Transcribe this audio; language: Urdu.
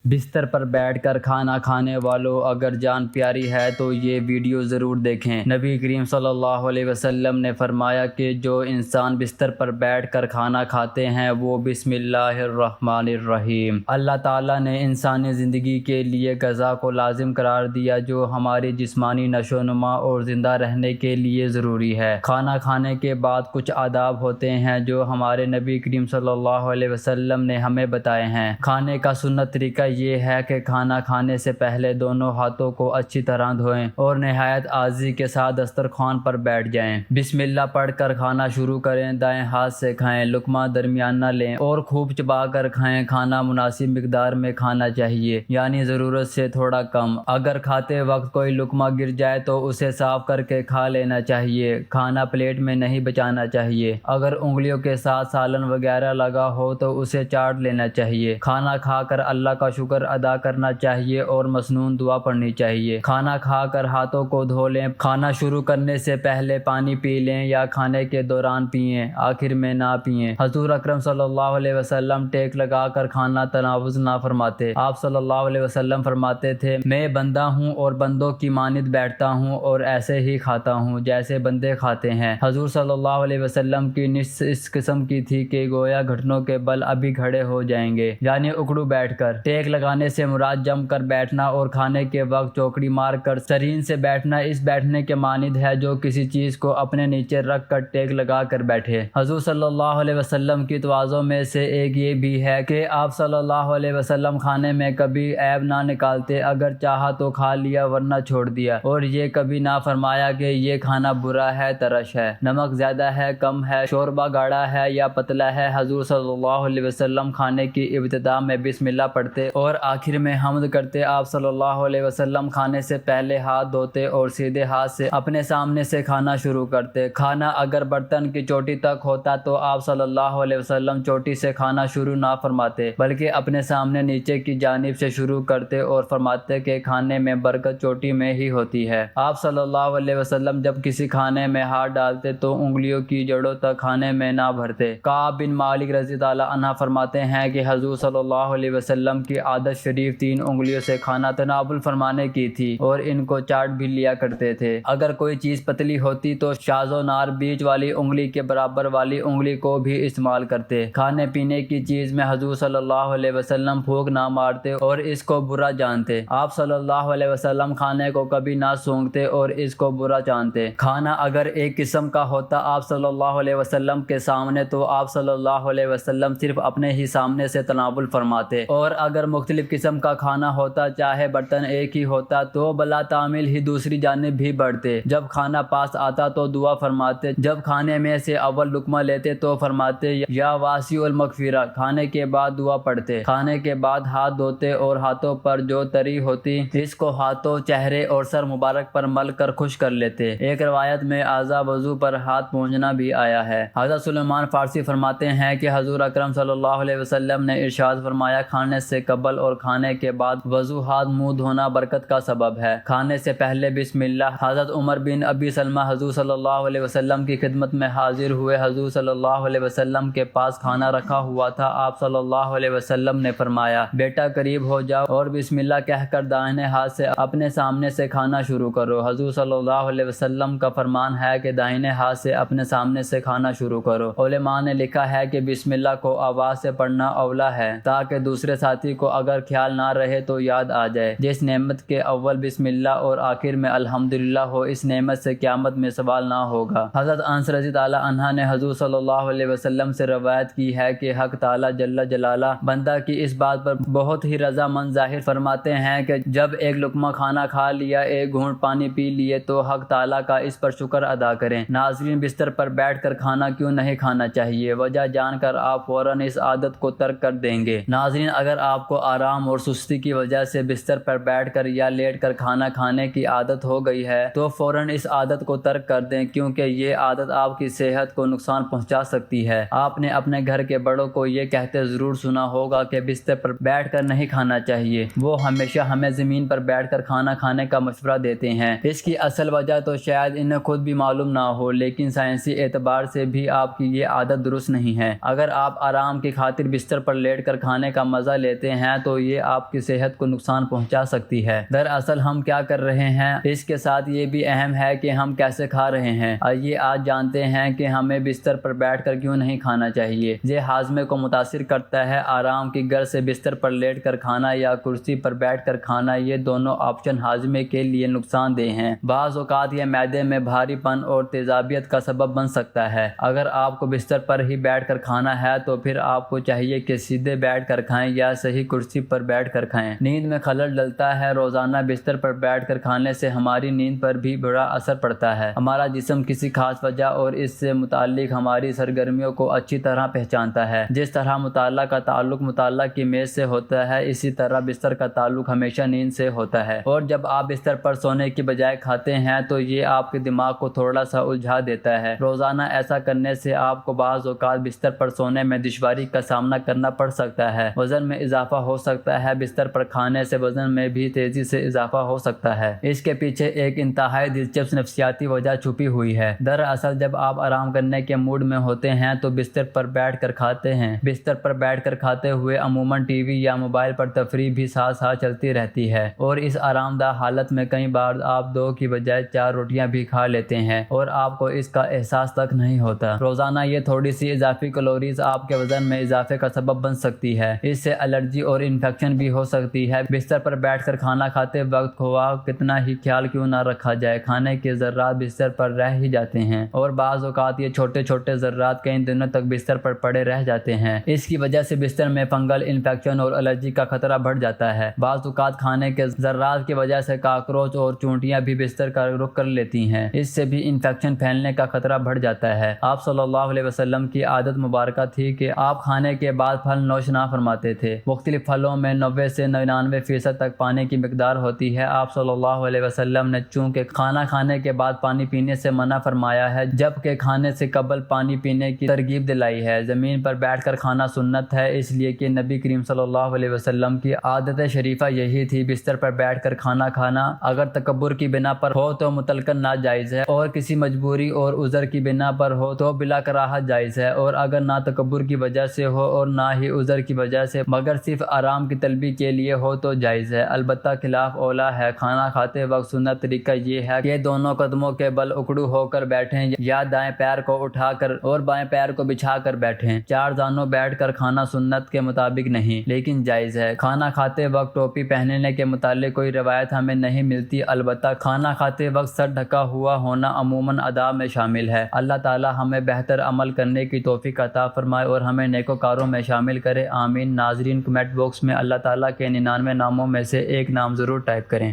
بستر پر بیٹھ کر کھانا کھانے والوں، اگر جان پیاری ہے تو یہ ویڈیو ضرور دیکھیں۔ نبی کریم صلی اللہ علیہ وسلم نے فرمایا کہ جو انسان بستر پر بیٹھ کر کھانا کھاتے ہیں وہ بسم اللہ الرحمن الرحیم۔ اللہ تعالیٰ نے انسانی زندگی کے لیے غذا کو لازم قرار دیا جو ہماری جسمانی نشو و نما اور زندہ رہنے کے لیے ضروری ہے۔ کھانا کھانے کے بعد کچھ آداب ہوتے ہیں جو ہمارے نبی کریم صلی اللہ علیہ وسلم نے ہمیں بتائے ہیں۔ کھانے کا سنت طریقہ یہ ہے کہ کھانا کھانے سے پہلے دونوں ہاتھوں کو اچھی طرح دھوئیں اور نہایت عاجزی کے ساتھ دسترخوان پر بیٹھ جائیں۔ بسم اللہ پڑھ کر کھانا شروع کریں، دائیں ہاتھ سے کھائیں، لقمہ درمیانہ لیں اور خوب چبا کر کھائیں۔ کھانا مناسب مقدار میں کھانا چاہیے، یعنی ضرورت سے تھوڑا کم۔ اگر کھاتے وقت کوئی لقمہ گر جائے تو اسے صاف کر کے کھا لینا چاہیے، کھانا پلیٹ میں نہیں بچانا چاہیے۔ اگر انگلیوں کے ساتھ سالن وغیرہ لگا ہو تو اسے چاٹ لینا چاہیے۔ کھانا کھا کر اللہ کا شکر ادا کرنا چاہیے اور مسنون دعا پڑھنی چاہیے۔ کھانا کھا کر ہاتھوں کو دھو لیں، کھانا شروع کرنے سے پہلے پانی پی لیں یا کھانے کے دوران پئیں، آخر میں نہ پئیں۔ حضور اکرم صلی اللہ علیہ وسلم ٹیک لگا کر کھانا تناوز نہ فرماتے۔ آپ صلی اللہ علیہ وسلم فرماتے تھے، میں بندہ ہوں اور بندوں کی مانند بیٹھتا ہوں اور ایسے ہی کھاتا ہوں جیسے بندے کھاتے ہیں۔ حضور صلی اللہ علیہ وسلم کی نشست اس قسم کی تھی کہ گویا گھٹنوں کے بل ابھی کھڑے ہو جائیں گے، یعنی اکڑو بیٹھ کر۔ ٹیک لگانے سے مراد جم کر بیٹھنا اور کھانے کے وقت چوکڑی مار کر سرین سے بیٹھنا اس بیٹھنے کے مانند ہے جو کسی چیز کو اپنے نیچے رکھ کر ٹیک لگا کر بیٹھے۔ حضور صلی اللہ علیہ وسلم کی تواضع میں سے ایک یہ بھی ہے کہ آپ صلی اللہ علیہ وسلم کھانے میں کبھی عیب نہ نکالتے، اگر چاہا تو کھا لیا ورنہ چھوڑ دیا، اور یہ کبھی نہ فرمایا کہ یہ کھانا برا ہے، ترش ہے، نمک زیادہ ہے، کم ہے، شوربہ گاڑھا ہے یا پتلا ہے۔ حضور صلی اللہ علیہ وسلم کھانے کی ابتدا میں بسم اللہ پڑھتے اور آخر میں حمد کرتے۔ آپ صلی اللہ علیہ وسلم کھانے سے پہلے ہاتھ دھوتے اور سیدھے ہاتھ سے اپنے سامنے سے کھانا شروع کرتے۔ کھانا اگر برتن کی چوٹی تک ہوتا تو آپ صلی اللہ علیہ وسلم چوٹی سے کھانا شروع نہ فرماتے بلکہ اپنے سامنے نیچے کی جانب سے شروع کرتے اور فرماتے کہ کھانے میں برکت چوٹی میں ہی ہوتی ہے۔ آپ صلی اللہ علیہ وسلم جب کسی کھانے میں ہاتھ ڈالتے تو انگلیوں کی جڑوں تک کھانے میں نہ بھرتے۔ کعب بن مالک رضی اللہ عنہ فرماتے ہیں کہ حضور صلی اللہ علیہ وسلم کی عادت شریف 3 انگلیوں سے کھانا تناول فرمانے کی تھی اور ان کو چاٹ بھی لیا کرتے تھے۔ اگر کوئی چیز پتلی ہوتی تو شاذ و نار بیچ والی انگلی کے برابر والی انگلی کو بھی استعمال کرتے۔ کھانے پینے کی چیز میں حضور صلی اللہ علیہ وسلم پھونک نہ مارتے اور اس کو برا جانتے۔ آپ صلی اللہ علیہ وسلم کھانے کو کبھی نہ سونگتے اور اس کو برا جانتے۔ کھانا اگر ایک قسم کا ہوتا آپ صلی اللہ علیہ وسلم کے سامنے تو آپ صلی اللہ علیہ وسلم صرف اپنے ہی سامنے سے تناول فرماتے، اور اگر مختلف قسم کا کھانا ہوتا چاہے برتن ایک ہی ہوتا تو بلا تعمیل ہی دوسری جانب بھی بڑھتے۔ جب کھانا پاس آتا تو دعا فرماتے، جب کھانے میں سے اول لقمہ لیتے تو فرماتے یا واسع المغفرہ، کھانے کے بعد دعا پڑھتے۔ کھانے کے بعد ہاتھ دھوتے اور ہاتھوں پر جو تری ہوتی اس کو ہاتھوں، چہرے اور سر مبارک پر مل کر خشک کر لیتے۔ ایک روایت میں اعضاء وضو پر ہاتھ پہنچنا بھی آیا ہے۔ حضرت سلیمان فارسی فرماتے ہیں کہ حضور اکرم صلی اللہ علیہ وسلم نے ارشاد فرمایا، کھانے سے قبل اور کھانے کے بعد وضو، ہاتھ منہ دھونا برکت کا سبب ہے۔ کھانے سے پہلے بسم اللہ۔ حضرت عمر بن ابی سلمہ حضور صلی اللہ علیہ وسلم کی خدمت میں حاضر ہوئے۔ حضور صلی اللہ علیہ وسلم کے پاس کھانا رکھا ہوا تھا۔ آپ صلی اللہ علیہ وسلم نے فرمایا، بیٹا قریب ہو جاؤ اور بسم اللہ کہہ کر دائیں ہاتھ سے اپنے سامنے سے کھانا شروع کرو۔ حضور صلی اللہ علیہ وسلم کا فرمان ہے کہ دائیں ہاتھ سے اپنے سامنے سے کھانا شروع کرو۔ علماء نے لکھا ہے کہ بسم اللہ کو آواز سے پڑھنا اولا ہے تاکہ دوسرے ساتھی کو اگر خیال نہ رہے تو یاد آ جائے۔ جس نعمت کے اول بسم اللہ اور آخر میں الحمدللہ ہو، اس نعمت سے قیامت میں سوال نہ ہوگا۔ حضرت انس رضی اللہ عنہ نے حضور صلی اللہ علیہ وسلم سے روایت کی ہے کہ حق تعالیٰ جل جلالہ بندہ کی اس بات پر بہت ہی رضامند ظاہر فرماتے ہیں کہ جب ایک لقمہ کھانا کھا لیا، ایک گھونٹ پانی پی لیے تو حق تعالیٰ کا اس پر شکر ادا کریں۔ ناظرین، بستر پر بیٹھ کر کھانا کیوں نہیں کھانا چاہیے؟ وجہ جان کر آپ فوراً اس عادت کو ترک کر دیں گے۔ ناظرین، اگر آپ کو آرام اور سستی کی وجہ سے بستر پر بیٹھ کر یا لیٹ کر کھانا کھانے کی عادت ہو گئی ہے تو فوراً اس عادت کو ترک کر دیں، کیونکہ یہ عادت آپ کی صحت کو نقصان پہنچا سکتی ہے۔ آپ نے اپنے گھر کے بڑوں کو یہ کہتے ضرور سنا ہوگا کہ بستر پر بیٹھ کر نہیں کھانا چاہیے۔ وہ ہمیشہ ہمیں زمین پر بیٹھ کر کھانا کھانے کا مشورہ دیتے ہیں۔ اس کی اصل وجہ تو شاید انہیں خود بھی معلوم نہ ہو، لیکن سائنسی اعتبار سے بھی آپ کی یہ عادت درست نہیں ہے۔ اگر آپ آرام کی خاطر بستر پر لیٹ کر کھانے کا مزہ لیتے ہیں تو یہ آپ کی صحت کو نقصان پہنچا سکتی ہے۔ دراصل ہم کیا کر رہے ہیں اس کے ساتھ یہ بھی اہم ہے کہ ہم کیسے کھا رہے ہیں۔ آئیے آج جانتے ہیں کہ ہمیں بستر پر بیٹھ کر کیوں نہیں کھانا چاہیے۔ یہ ہاضمے کو متاثر کرتا ہے۔ آرام کی گر سے بستر پر لیٹ کر کھانا یا کرسی پر بیٹھ کر کھانا، یہ دونوں آپشن ہاضمے کے لیے نقصان دہ ہیں۔ بعض اوقات یہ معدے میں بھاری پن اور تیزابیت کا سبب بن سکتا ہے۔ اگر آپ کو بستر پر ہی بیٹھ کر کھانا ہے تو پھر آپ کو چاہیے کہ سیدھے بیٹھ کر کھائیں یا صحیح کرسی پر بیٹھ کر کھائیں۔ نیند میں خلل ڈلتا ہے۔ روزانہ بستر پر بیٹھ کر کھانے سے ہماری نیند پر بھی بڑا اثر پڑتا ہے۔ ہمارا جسم کسی خاص وجہ اور اس سے متعلق ہماری سرگرمیوں کو اچھی طرح پہچانتا ہے۔ جس طرح مطالعہ کا تعلق مطالعہ کی میز سے ہوتا ہے، اسی طرح بستر کا تعلق ہمیشہ نیند سے ہوتا ہے۔ اور جب آپ بستر پر سونے کی بجائے کھاتے ہیں تو یہ آپ کے دماغ کو تھوڑا سا الجھا دیتا ہے۔ روزانہ ایسا کرنے سے آپ کو بعض اوقات بستر پر سونے میں دشواری کا سامنا کرنا پڑ سکتا ہے۔ وزن میں اضافہ ہو سکتا ہے۔ بستر پر کھانے سے وزن میں بھی تیزی سے اضافہ ہو سکتا ہے۔ اس کے پیچھے ایک انتہائی دلچسپ نفسیاتی وجہ چھپی ہوئی ہے۔ دراصل جب آپ آرام کرنے کے موڈ میں ہوتے ہیں تو بستر پر بیٹھ کر کھاتے ہیں۔ بستر پر بیٹھ کر کھاتے ہوئے عموماً ٹی وی یا موبائل پر تفریح بھی ساتھ ساتھ چلتی رہتی ہے، اور اس آرام دہ حالت میں کئی بار آپ 2 کی بجائے 4 روٹیاں بھی کھا لیتے ہیں اور آپ کو اس کا احساس تک نہیں ہوتا۔ روزانہ یہ تھوڑی سی اضافی کیلوریز آپ کے وزن میں اضافے کا سبب بن سکتی ہے۔ اس سے الرجی اور انفیکشن بھی ہو سکتی ہے۔ بستر پر بیٹھ کر کھانا کھاتے وقت خواہ کتنا ہی خیال کیوں نہ رکھا جائے، کھانے کے ذرات بستر پر رہ ہی جاتے ہیں، اور بعض اوقات یہ چھوٹے چھوٹے ذرات کئی دنوں تک بستر پر پڑے رہ جاتے ہیں۔ اس کی وجہ سے بستر میں فنگل انفیکشن اور الرجی کا خطرہ بڑھ جاتا ہے۔ بعض اوقات کھانے کے ذرات کی وجہ سے کاکروچ اور چونٹیاں بھی بستر کا رخ کر لیتی ہیں۔ اس سے بھی انفیکشن پھیلنے کا خطرہ بڑھ جاتا ہے۔ آپ صلی اللہ علیہ وسلم کی عادت مبارکہ تھی کہ آپ کھانے کے بعد پھل نوش نہ فرماتے تھے۔ مختلف پھلوں میں 90 سے 99% تک پانی کی مقدار ہوتی ہے۔ آپ صلی اللہ علیہ وسلم نے چونکہ کھانا کھانے کے بعد پانی پینے سے منع فرمایا ہے، جبکہ کھانے سے قبل پانی پینے کی ترغیب دلائی ہے۔ زمین پر بیٹھ کر کھانا سنت ہے، اس لیے کہ نبی کریم صلی اللہ علیہ وسلم کی عادت شریفہ یہی تھی۔ بستر پر بیٹھ کر کھانا کھانا اگر تکبر کی بنا پر ہو تو مطلقاً ناجائز ہے، اور کسی مجبوری اور عذر کی بنا پر ہو تو بلا کراہت جائز ہے، اور اگر نہ تکبر کی وجہ سے ہو اور نہ ہی عذر کی وجہ سے مگر صرف آرام کی طلبی کے لیے ہو تو جائز ہے۔ البتہ خلاف اولا ہے۔ کھانا کھاتے وقت سنت طریقہ یہ ہے کہ دونوں قدموں کے بل اکڑو ہو کر بیٹھیں یا دائیں پیر کو اٹھا کر اور بائیں پیر کو بچھا کر بیٹھیں۔ 4 زانوں بیٹھ کر کھانا سنت کے مطابق نہیں لیکن جائز ہے۔ کھانا کھاتے وقت ٹوپی پہننے کے متعلق کوئی روایت ہمیں نہیں ملتی، البتہ کھانا کھاتے وقت سر ڈھکا ہوا ہونا عموماً آداب میں شامل ہے۔ اللہ تعالی ہمیں بہتر عمل کرنے کی توفیق عطا فرمائے اور ہمیں نیکوکاروں میں شامل کرے، آمین۔ ناظرین، کمنٹ باکس میں اللہ تعالیٰ کے 99 ناموں میں سے ایک نام ضرور ٹائپ کریں۔